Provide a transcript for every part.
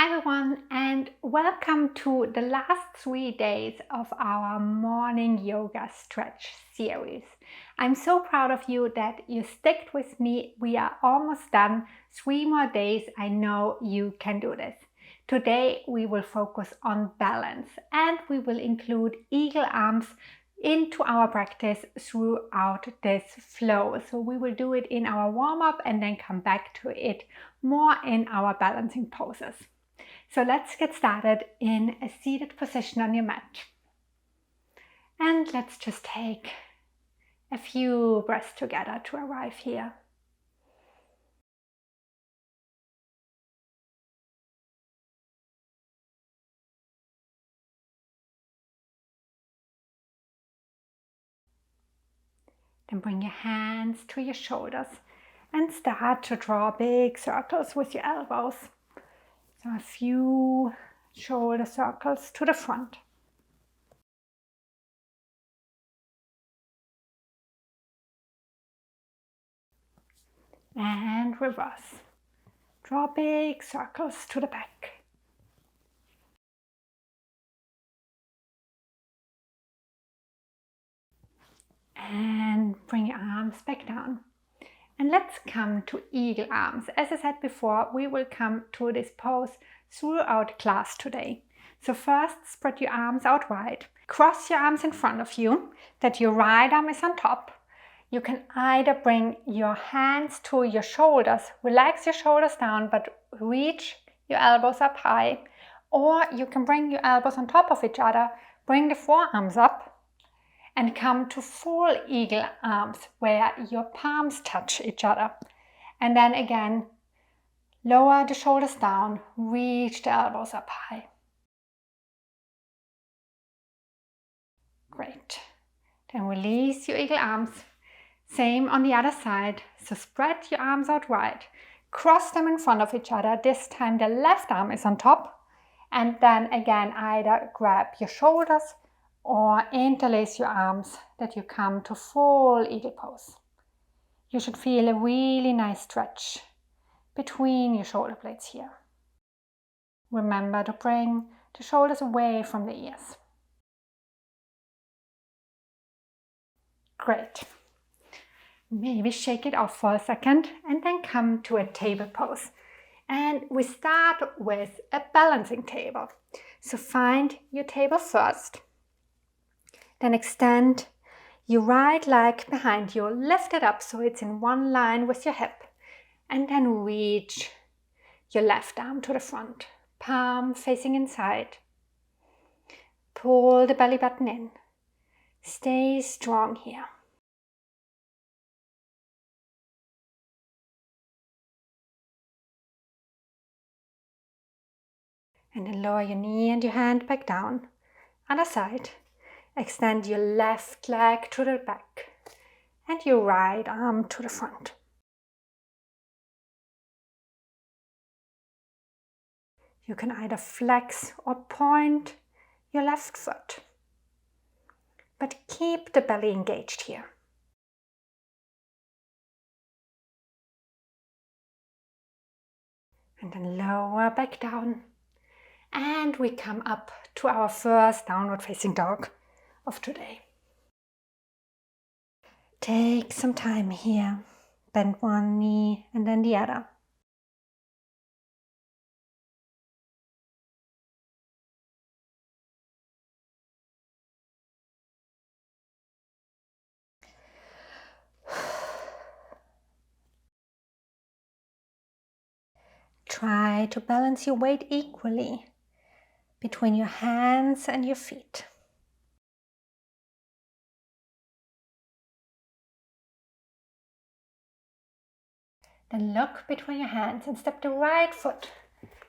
Hi everyone, and welcome to the last 3 days of our morning yoga stretch series. I'm so proud of you that you stick with me. We are almost done. 3 more days. I know you can do this. Today we will focus on balance and we will include eagle arms into our practice throughout this flow. So we will do it in our warm-up and then come back to it more in our balancing poses. So let's get started in a seated position on your mat. And let's just take a few breaths together to arrive here. Then bring your hands to your shoulders and start to draw big circles with your elbows. So a few shoulder circles to the front. And reverse. Draw big circles to the back. And bring your arms back down. And let's come to eagle arms. As I said before, we will come to this pose throughout class today. So first, spread your arms out wide. Cross your arms in front of you, that your right arm is on top. You can either bring your hands to your shoulders, relax your shoulders down, but reach your elbows up high. Or you can bring your elbows on top of each other, bring the forearms up, and come to full eagle arms where your palms touch each other. And then again, lower the shoulders down, reach the elbows up high. Great. Then release your eagle arms. Same on the other side. So spread your arms out wide. Cross them in front of each other. This time the left arm is on top. And then again, either grab your shoulders or interlace your arms that you come to full eagle pose. You should feel a really nice stretch between your shoulder blades here. Remember to bring the shoulders away from the ears. Great. Maybe shake it off for a second and then come to a table pose. And we start with a balancing table. So find your table first. Then extend your right leg behind you, lift it up so it's in one line with your hip. And then reach your left arm to the front, palm facing inside. Pull the belly button in. Stay strong here. And then lower your knee and your hand back down. Other side. Extend your left leg to the back and your right arm to the front. You can either flex or point your left foot, but keep the belly engaged here. And then lower back down. And we come up to our first downward facing dog of today. Take some time here. Bend one knee and then the other. Try to balance your weight equally between your hands and your feet. Then look between your hands and step the right foot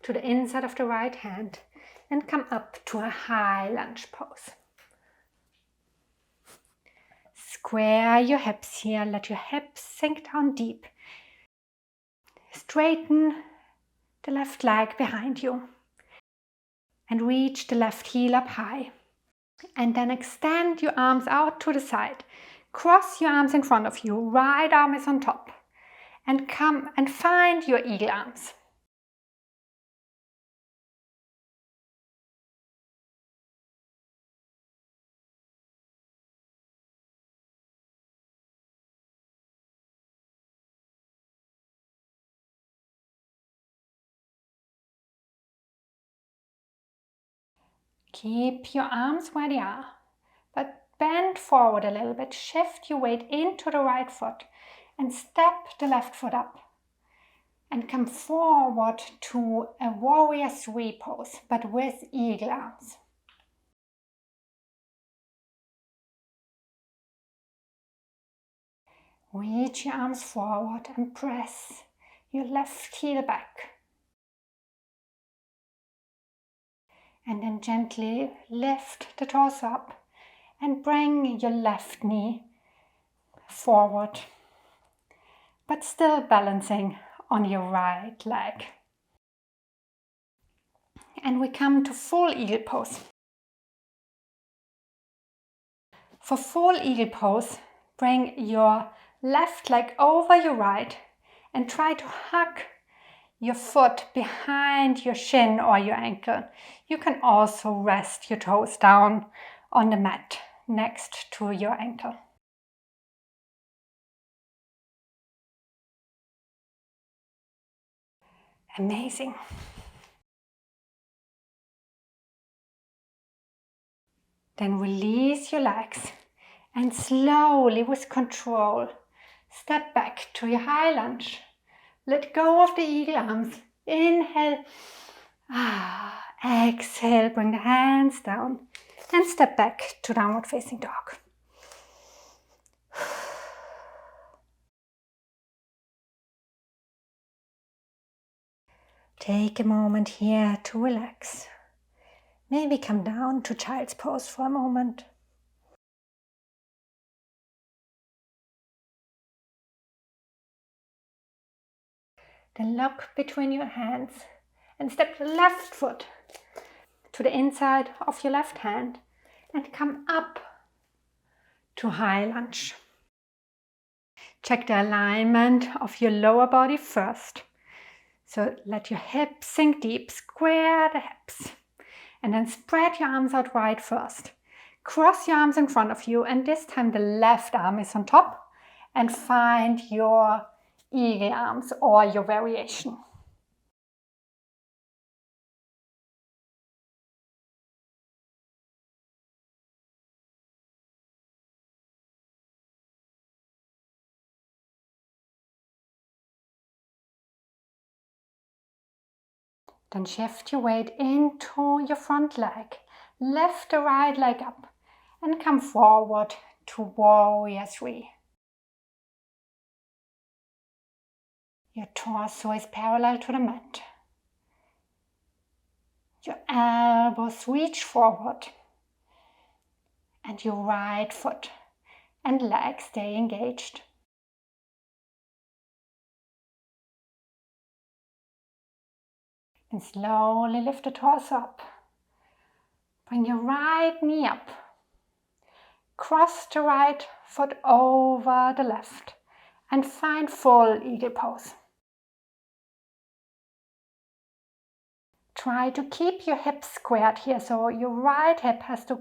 to the inside of the right hand and come up to a high lunge pose. Square your hips here, let your hips sink down deep. Straighten the left leg behind you and reach the left heel up high. And then extend your arms out to the side. Cross your arms in front of you, right arm is on top. And come and find your eagle arms. Keep your arms where they are, but bend forward a little bit. Shift your weight into the right foot and step the left foot up. And come forward to a warrior 3 pose, but with eagle arms. Reach your arms forward and press your left heel back. And then gently lift the torso up and bring your left knee forward, but still balancing on your right leg. And we come to full eagle pose. For full eagle pose, bring your left leg over your right and try to hug your foot behind your shin or your ankle. You can also rest your toes down on the mat next to your ankle. Amazing. Then release your legs and slowly, with control, step back to your high lunge. Let go of the eagle arms. Inhale. Exhale, bring the hands down and step back to downward facing dog. Take a moment here to relax. Maybe come down to child's pose for a moment. Then look between your hands and step the left foot to the inside of your left hand and come up to high lunge. Check the alignment of your lower body first. So let your hips sink deep, square the hips. And then spread your arms out wide first. Cross your arms in front of you, and this time the left arm is on top. And find your eagle arms or your variation. Then shift your weight into your front leg. Lift the right leg up and come forward to warrior 3. Your torso is parallel to the mat. Your elbows reach forward and your right foot and leg stay engaged. And slowly lift the torso up. Bring your right knee up. Cross the right foot over the left and find full eagle pose. Try to keep your hips squared here, so your right hip has to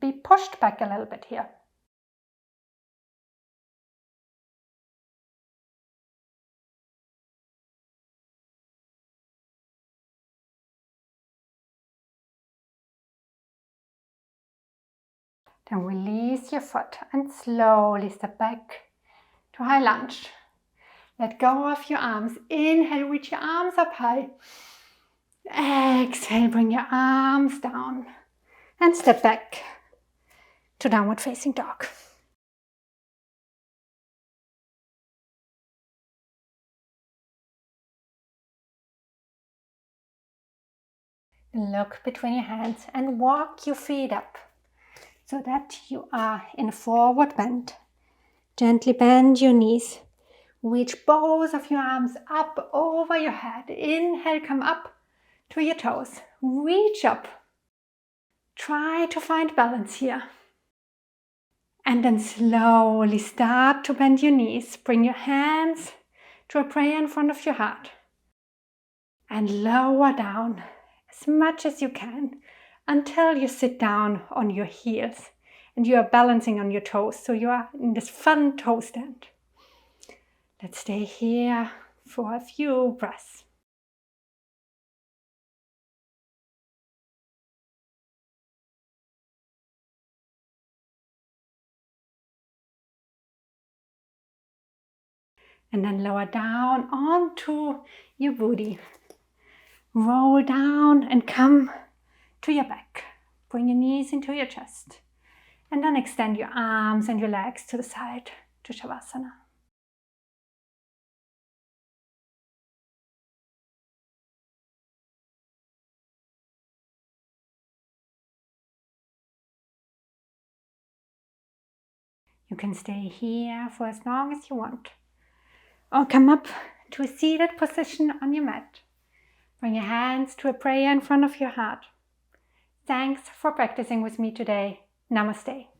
be pushed back a little bit here. Then release your foot and slowly step back to high lunge. Let go of your arms. Inhale, reach your arms up high. Exhale, bring your arms down and step back to downward facing dog. Look between your hands and walk your feet up so that you are in a forward bend. Gently bend your knees. Reach both of your arms up over your head. Inhale, come up to your toes. Reach up. Try to find balance here. And then slowly start to bend your knees. Bring your hands to a prayer in front of your heart. And lower down as much as you can until you sit down on your heels and you are balancing on your toes. So you are in this fun toe stand. Let's stay here for a few breaths. And then lower down onto your booty. Roll down and come to your back. Bring your knees into your chest. And then extend your arms and your legs to the side to Savasana. You can stay here for as long as you want. Or come up to a seated position on your mat. Bring your hands to a prayer in front of your heart. Thanks for practicing with me today. Namaste.